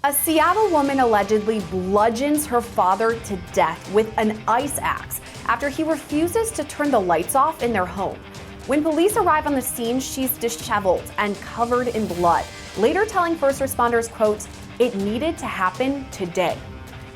A Seattle woman allegedly bludgeons her father to death with an ice axe after he refuses to turn the lights off in their home. When police arrive on the scene, she's disheveled and covered in blood, later telling first responders, quote, "It needed to happen today."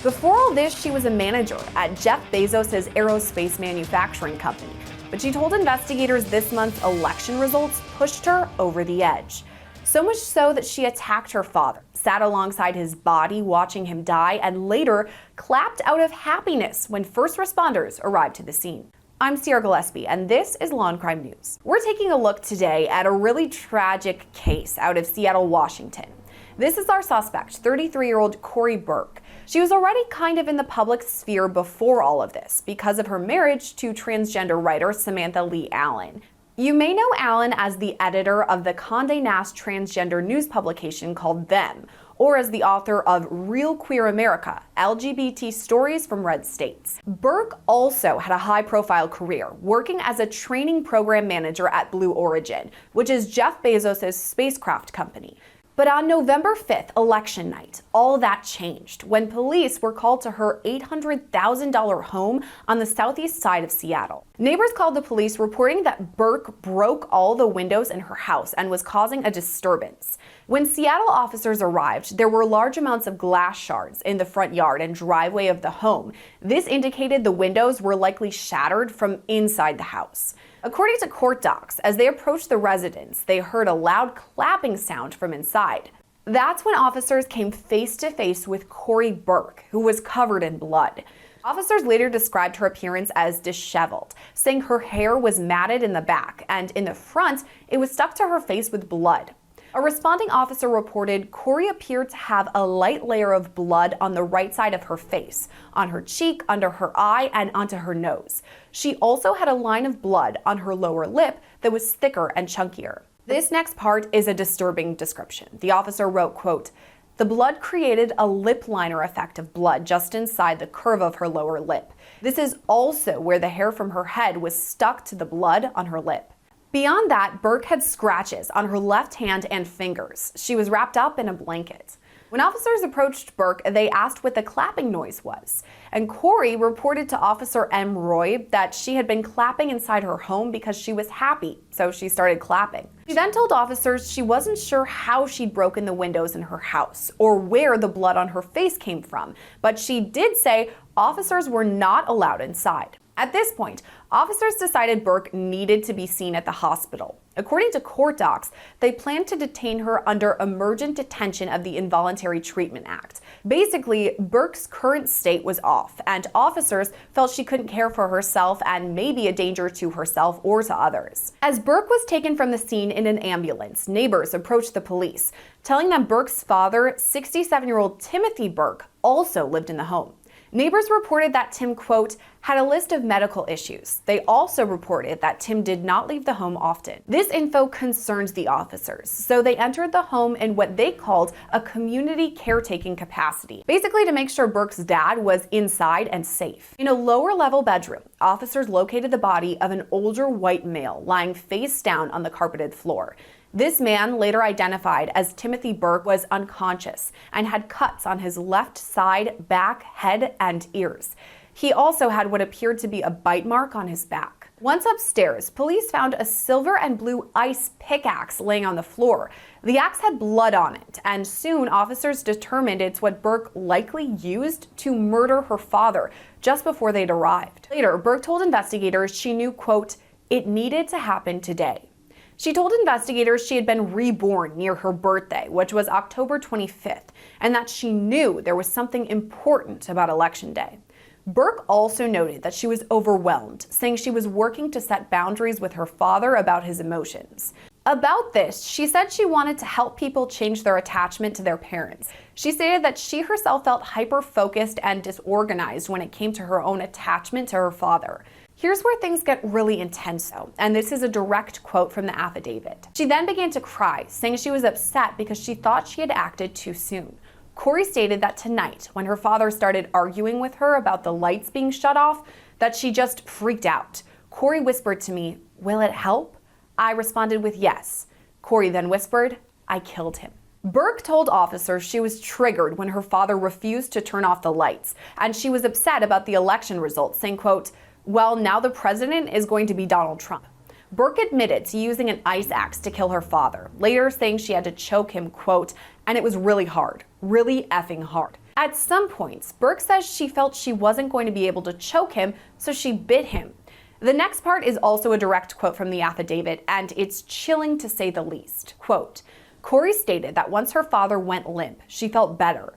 Before all this, she was a manager at Jeff Bezos' aerospace manufacturing company, but she told investigators this month's election results pushed her over the edge. So much so that she attacked her father, sat alongside his body watching him die, and later clapped out of happiness when first responders arrived to the scene. I'm Sierra Gillespie, and this is Law and Crime News. We're taking a look today at a really tragic case out of Seattle, Washington. This is our suspect, 33-year-old Corey Burke. She was already kind of in the public sphere before all of this because of her marriage to transgender writer Samantha Lee Allen. You may know Allen as the editor of the Condé Nast transgender news publication called Them, or as the author of Real Queer America, LGBT Stories from Red States. Burke also had a high-profile career working as a training program manager at Blue Origin, which is Jeff Bezos' spacecraft company. But on November 5th, election night, all that changed when police were called to her $800,000 home on the southeast side of Seattle. Neighbors called the police reporting that Burke broke all the windows in her house and was causing a disturbance. When Seattle officers arrived, there were large amounts of glass shards in the front yard and driveway of the home. This indicated the windows were likely shattered from inside the house. According to court docs, as they approached the residence, they heard a loud clapping sound from inside. That's when officers came face to face with Corey Burke, who was covered in blood. Officers later described her appearance as disheveled, saying her hair was matted in the back, and in the front, it was stuck to her face with blood. A responding officer reported Corey appeared to have a light layer of blood on the right side of her face, on her cheek, under her eye, and onto her nose. She also had a line of blood on her lower lip that was thicker and chunkier. This next part is a disturbing description. The officer wrote, quote, "The blood created a lip liner effect of blood just inside the curve of her lower lip. This is also where the hair from her head was stuck to the blood on her lip." Beyond that, Burke had scratches on her left hand and fingers. She was wrapped up in a blanket. When officers approached Burke, they asked what the clapping noise was. And Corey reported to Officer M. Roy that she had been clapping inside her home because she was happy, so she started clapping. She then told officers she wasn't sure how she'd broken the windows in her house or where the blood on her face came from, but she did say officers were not allowed inside. At this point, officers decided Burke needed to be seen at the hospital. According to court docs, they planned to detain her under emergent detention of the Involuntary Treatment Act. Basically, Burke's current state was off, and officers felt she couldn't care for herself and may be a danger to herself or to others. As Burke was taken from the scene in an ambulance, neighbors approached the police, telling them Burke's father, 67-year-old Timothy Burke, also lived in the home. Neighbors reported that Tim, quote, had a list of medical issues. They also reported that Tim did not leave the home often. This info concerned the officers, so they entered the home in what they called a community caretaking capacity, basically to make sure Burke's dad was inside and safe. In a lower-level bedroom, officers located the body of an older white male lying face down on the carpeted floor. This man, later identified as Timothy Burke, was unconscious and had cuts on his left side, back, head, and ears. He also had what appeared to be a bite mark on his back. Once upstairs, police found a silver and blue ice pickaxe laying on the floor. The axe had blood on it, and soon officers determined it's what Burke likely used to murder her father just before they'd arrived. Later, Burke told investigators she knew, quote, "It needed to happen today." She told investigators she had been reborn near her birthday, which was October 25th, and that she knew there was something important about Election Day. Burke also noted that she was overwhelmed, saying she was working to set boundaries with her father about his emotions. About this, she said she wanted to help people change their attachment to their parents. She stated that she herself felt hyper-focused and disorganized when it came to her own attachment to her father. Here's where things get really intense though, and this is a direct quote from the affidavit. She then began to cry, saying she was upset because she thought she had acted too soon. Corey stated that tonight, when her father started arguing with her about the lights being shut off, that she just freaked out. Corey whispered to me, "Will it help?" I responded with yes. Corey then whispered, "I killed him." Burke told officers she was triggered when her father refused to turn off the lights, and she was upset about the election results, saying, quote, "Well, now the president is going to be Donald Trump." Burke admitted to using an ice axe to kill her father, later saying she had to choke him, quote, "and it was really hard, really effing hard." At some points, Burke says she felt she wasn't going to be able to choke him, so she bit him. The next part is also a direct quote from the affidavit, and it's chilling to say the least. Quote, Corey stated that once her father went limp, she felt better.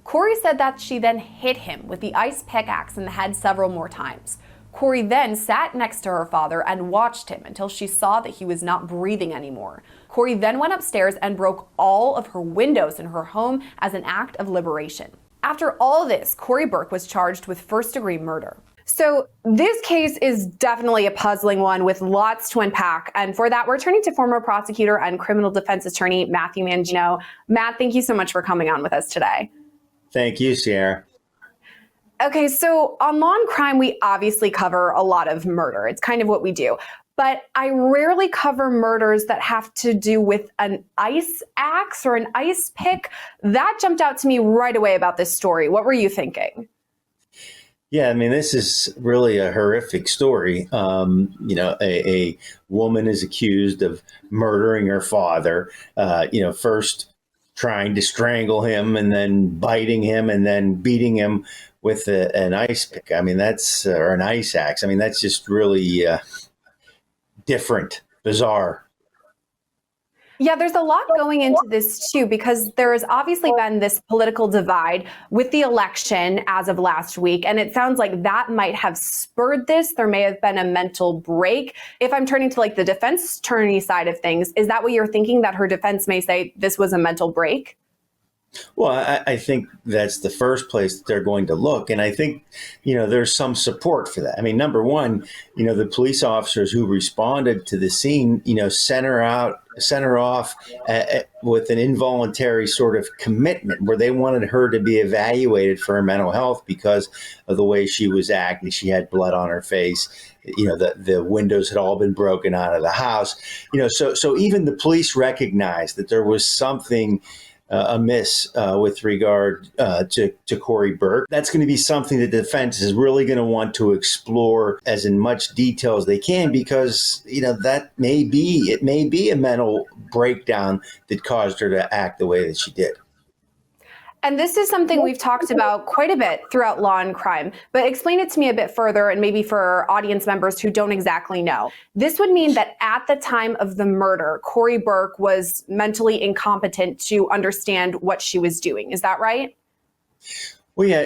Corey said that she then hit him with the ice pickaxe in the head several more times. Corey then sat next to her father and watched him until she saw that he was not breathing anymore. Corey then went upstairs and broke all of her windows in her home as an act of liberation. After all this, Corey Burke was charged with first-degree murder. So this case is definitely a puzzling one with lots to unpack. And for that, we're turning to former prosecutor and criminal defense attorney Matthew Mangino. Matt, thank you so much for coming on with us today. Thank you, Sierra. Okay, so on Law and Crime, we obviously cover a lot of murder. It's kind of what we do. But I rarely cover murders that have to do with an ice axe or an ice pick. That jumped out to me right away about this story. What were you thinking? Yeah, I mean, this is really a horrific story. A woman is accused of murdering her father, first trying to strangle him and then biting him and then beating him with an ice pick. I mean, or an ice axe. I mean, that's just really different, bizarre. Yeah, there's a lot going into this too, because there has obviously been this political divide with the election as of last week. And it sounds like that might have spurred this. There may have been a mental break. If I'm turning to like the defense attorney side of things, is that what you're thinking, that her defense may say this was a mental break? Well, I think that's the first place that they're going to look. And I think, there's some support for that. I mean, number one, the police officers who responded to the scene, sent her off with an involuntary sort of commitment where they wanted her to be evaluated for her mental health because of the way she was acting. She had blood on her face. The windows had all been broken out of the house. So even the police recognized that there was something amiss with regard to Corey Burke. That's going to be something that the defense is really going to want to explore as in much detail as they can, because it may be a mental breakdown that caused her to act the way that she did. And this is something we've talked about quite a bit throughout Law and Crime, but explain it to me a bit further, and maybe for audience members who don't exactly know. This would mean that at the time of the murder, Corey Burke was mentally incompetent to understand what she was doing. Is that right? Well, yeah,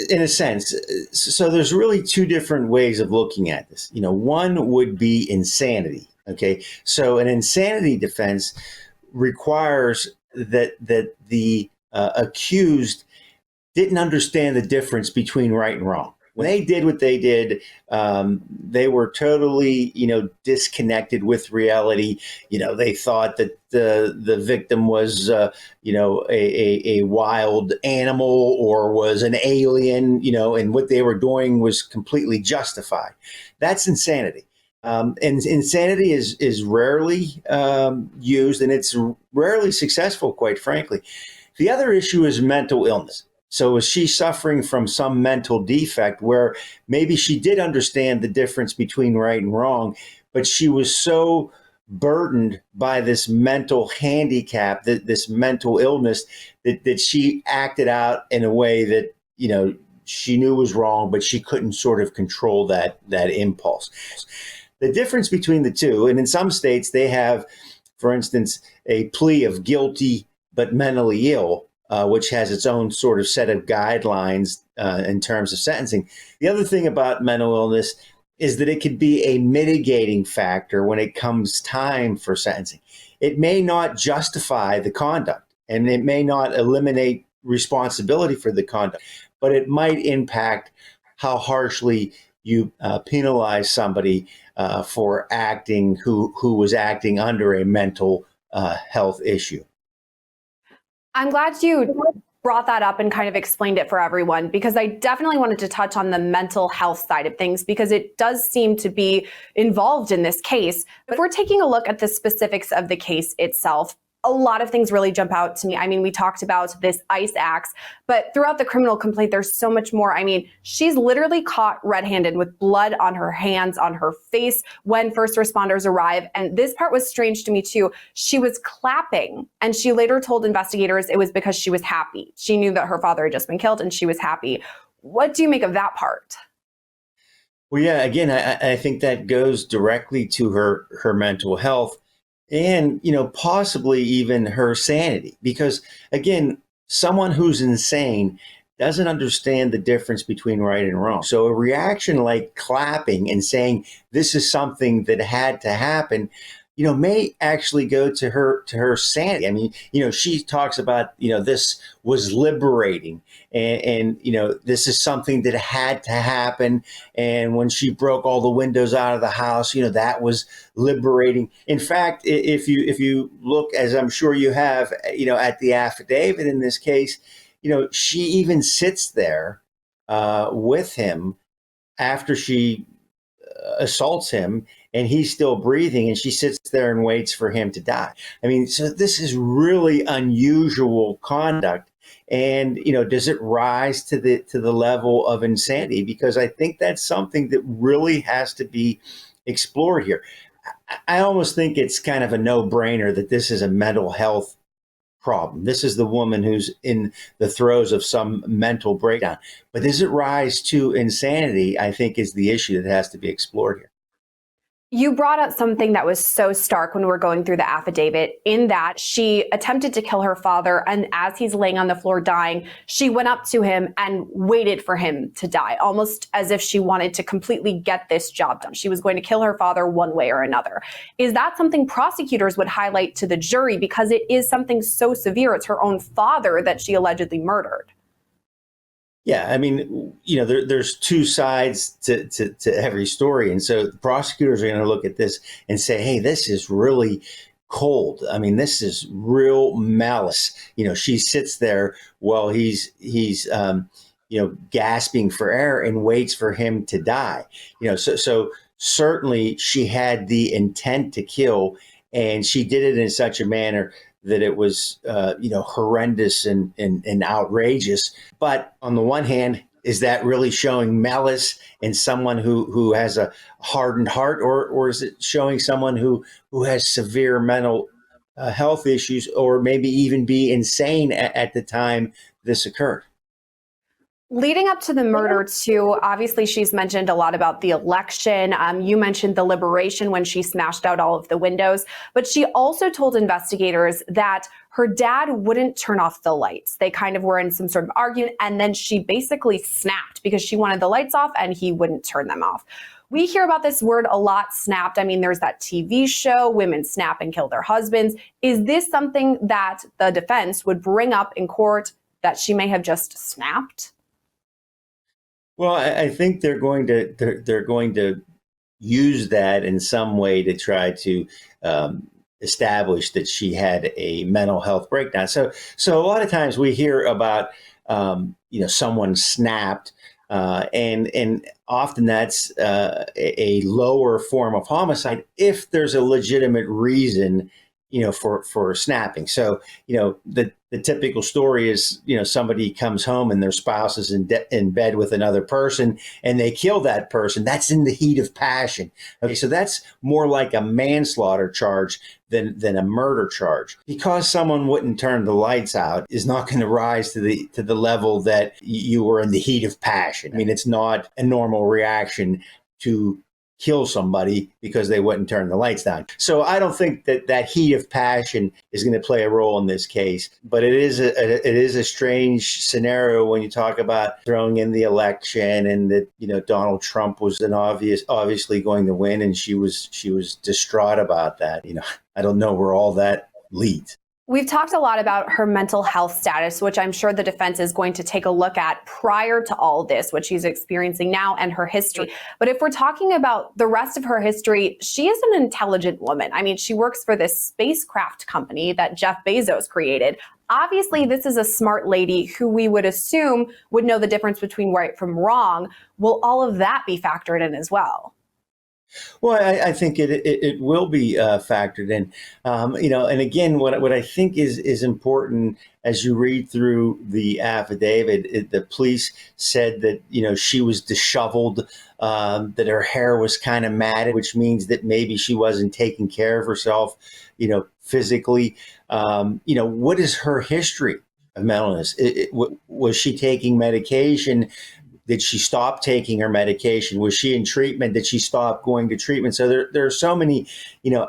in a sense. So there's really two different ways of looking at this. One would be insanity. Okay, so an insanity defense requires that the accused didn't understand the difference between right and wrong. When they did what they did, they were totally, disconnected with reality. They thought that the victim was, a wild animal or was an alien, and what they were doing was completely justified. That's insanity. And insanity is rarely used, and it's rarely successful, quite frankly. The other issue is mental illness. So is she suffering from some mental defect where maybe she did understand the difference between right and wrong, but she was so burdened by this mental handicap, this mental illness, that she acted out in a way that, she knew was wrong, but she couldn't sort of control that impulse. The difference between the two, and in some states they have, for instance, a plea of guilty but mentally ill, which has its own sort of set of guidelines in terms of sentencing. The other thing about mental illness is that it could be a mitigating factor when it comes time for sentencing. It may not justify the conduct, and it may not eliminate responsibility for the conduct, but it might impact how harshly you penalize somebody for acting who was acting under a mental health issue. I'm glad you brought that up and kind of explained it for everyone, because I definitely wanted to touch on the mental health side of things, because it does seem to be involved in this case. But if we're taking a look at the specifics of the case itself, a lot of things really jump out to me. I mean, we talked about this ice axe, but throughout the criminal complaint, there's so much more. I mean, she's literally caught red-handed with blood on her hands, on her face when first responders arrive. And this part was strange to me too. She was clapping, and she later told investigators it was because she was happy. She knew that her father had just been killed and she was happy. What do you make of that part? Well, yeah, again, I think that goes directly to her mental health and, possibly even her sanity. Because, again, someone who's insane doesn't understand the difference between right and wrong. So a reaction like clapping and saying this is something that had to happen, may actually go to her sanity. I mean, she talks about, this was liberating and this is something that had to happen. And when she broke all the windows out of the house, that was liberating. In fact, if you look, as I'm sure you have, at the affidavit in this case, she even sits there with him after she assaults him and he's still breathing, and she sits there and waits for him to die. I mean, so this is really unusual conduct. And, does it rise to the level of insanity? Because I think that's something that really has to be explored here. I almost think it's kind of a no-brainer that this is a mental health problem. This is the woman who's in the throes of some mental breakdown. But does it rise to insanity, I think, is the issue that has to be explored here. You brought up something that was so stark when we were going through the affidavit, in that she attempted to kill her father, and as he's laying on the floor dying, she went up to him and waited for him to die, almost as if she wanted to completely get this job done. She was going to kill her father one way or another. Is that something prosecutors would highlight to the jury, because it is something so severe? It's her own father that she allegedly murdered. Yeah, I mean, there's two sides to every story. And so the prosecutors are going to look at this and say, hey, this is really cold. I mean, this is real malice. She sits there while he's gasping for air and waits for him to die. So certainly she had the intent to kill, and she did it in such a manner that it was, horrendous and outrageous. But on the one hand, is that really showing malice in someone who has a hardened heart, or is it showing someone who has severe mental health issues, or maybe even be insane at the time this occurred? Leading up to the murder, too, obviously she's mentioned a lot about the election. You mentioned the liberation when she smashed out all of the windows, but she also told investigators that her dad wouldn't turn off the lights. They kind of were in some sort of argument, and then she basically snapped because she wanted the lights off and he wouldn't turn them off. We hear about this word a lot, snapped. I mean, there's that TV show, Women Snap and Kill Their Husbands. Is this something that the defense would bring up in court, that she may have just snapped? Well, I think they're going to use that in some way to try to establish that she had a mental health breakdown. So a lot of times we hear about someone snapped, and often that's a lower form of homicide if there's a legitimate reason for snapping. So the typical story is, somebody comes home and their spouse is in bed with another person and they kill that person. That's in the heat of passion. Okay, so that's more like a manslaughter charge than a murder charge. Because someone wouldn't turn the lights out is not going to rise to the level that you were in the heat of passion. I mean, it's not a normal reaction to kill somebody because they wouldn't turn the lights down. So I don't think that heat of passion is going to play a role in this case. But it is a strange scenario when you talk about throwing in the election and that Donald Trump was obviously going to win, and she was distraught about that. I don't know where all that leads. We've talked a lot about her mental health status, which I'm sure the defense is going to take a look at prior to all this, what she's experiencing now, and her history. But if we're talking about the rest of her history, she is an intelligent woman. I mean, she works for this spacecraft company that Jeff Bezos created. Obviously, this is a smart lady who we would assume would know the difference between right from wrong. Will all of that be factored in as well? Well, I think it will be factored in, and again, what I think is important as you read through the affidavit, the police said that, she was disheveled, that her hair was kind of matted, which means that maybe she wasn't taking care of herself, physically. What is her history of mental illness? Was she taking medication? Did she stop taking her medication? Was she in treatment? Did she stop going to treatment? So there are so many,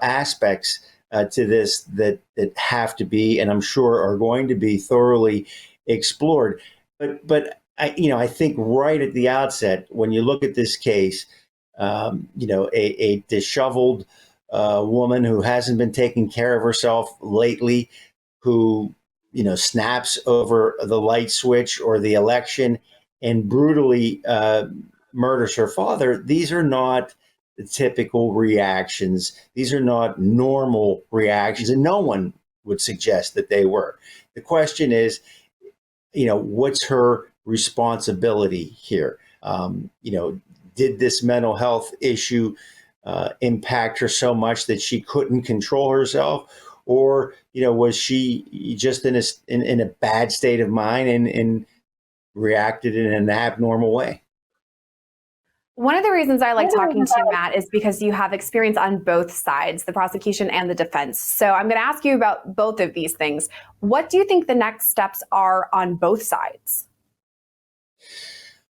aspects to this that have to be, and I'm sure are going to be thoroughly explored. But I think right at the outset, when you look at this case, a disheveled woman who hasn't been taking care of herself lately, who snaps over the light switch or the election and brutally murders her father, these are not the typical reactions. These are not normal reactions, and no one would suggest that they were. The question is, what's her responsibility here? Did this mental health issue impact her so much that she couldn't control herself? Or, was she just in a bad state of mind and reacted in an abnormal way? One of the reasons I like talking to you, Matt, is because you have experience on both sides, the prosecution and the defense. So I'm going to ask you about both of these things. What do you think the next steps are on both sides?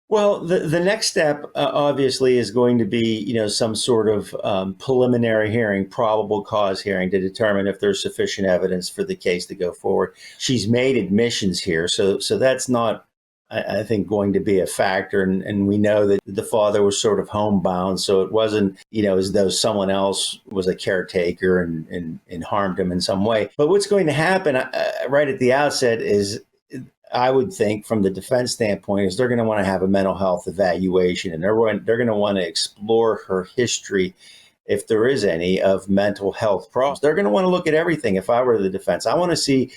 Well, the next step, obviously, is going to be, some sort of preliminary hearing, probable cause hearing, to determine if there's sufficient evidence for the case to go forward. She's made admissions here, so that's not, I think, going to be a factor. And we know that the father was sort of homebound, so it wasn't, as though someone else was a caretaker and harmed him in some way. But what's going to happen right at the outset is, I would think, from the defense standpoint, is they're going to want to have a mental health evaluation, and they're going to want to explore her history, if there is any, of mental health problems. They're going to want to look at everything. If I were the defense, I want to see,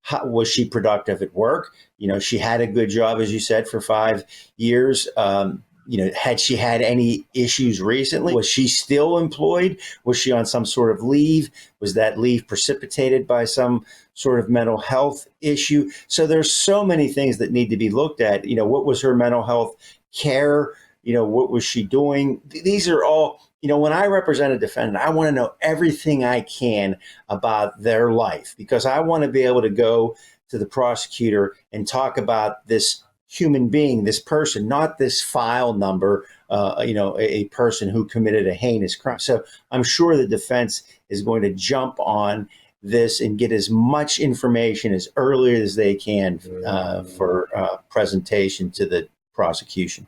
how, was she productive at work? She had a good job, as you said, for 5 years. Had she had any issues recently? Was she still employed? Was she on some sort of leave? Was that leave precipitated by some sort of mental health issue? So there's so many things that need to be looked at. What was her mental health care? What was she doing? These are all, when I represent a defendant, I want to know everything I can about their life, because I want to be able to go to the prosecutor and talk about this human being, this person, not this file number, a person who committed a heinous crime. So I'm sure the defense is going to jump on this and get as much information as early as they can for presentation to the prosecution.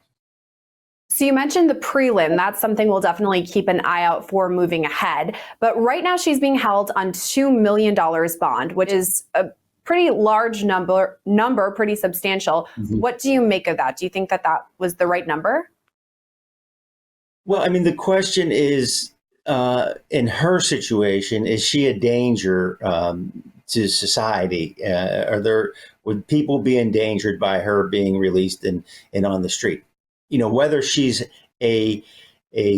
So you mentioned the prelim. That's something we'll definitely keep an eye out for moving ahead. But right now she's being held on $2 million bond, which is a pretty large number, pretty substantial. Mm-hmm. What do you make of that? Do you think that was the right number? Well, the question is, in her situation, is she a danger to society? Would people be endangered by her being released and on the street? Whether she's a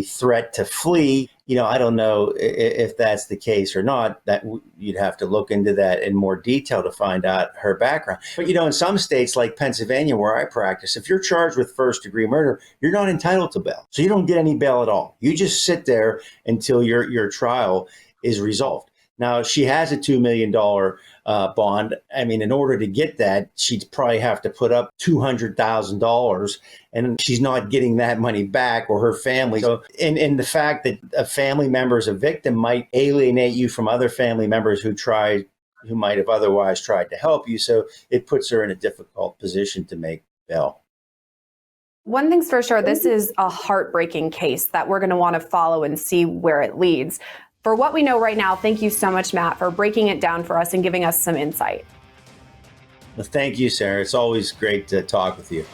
threat to flee, I don't know if that's the case or not. That you'd have to look into that in more detail to find out her background. But, in some states like Pennsylvania, where I practice, if you're charged with first-degree murder, you're not entitled to bail. So you don't get any bail at all. You just sit there until your trial is resolved. Now, she has a $2 million bond. In order to get that, she'd probably have to put up $200,000, and she's not getting that money back, or her family. So, and the fact that a family member is a victim might alienate you from other family members who might have otherwise tried to help you. So it puts her in a difficult position to make bail. One thing's for sure, this is a heartbreaking case that we're going to want to follow and see where it leads. For what we know right now, thank you so much, Matt, for breaking it down for us and giving us some insight. Well, thank you, Sarah. It's always great to talk with you.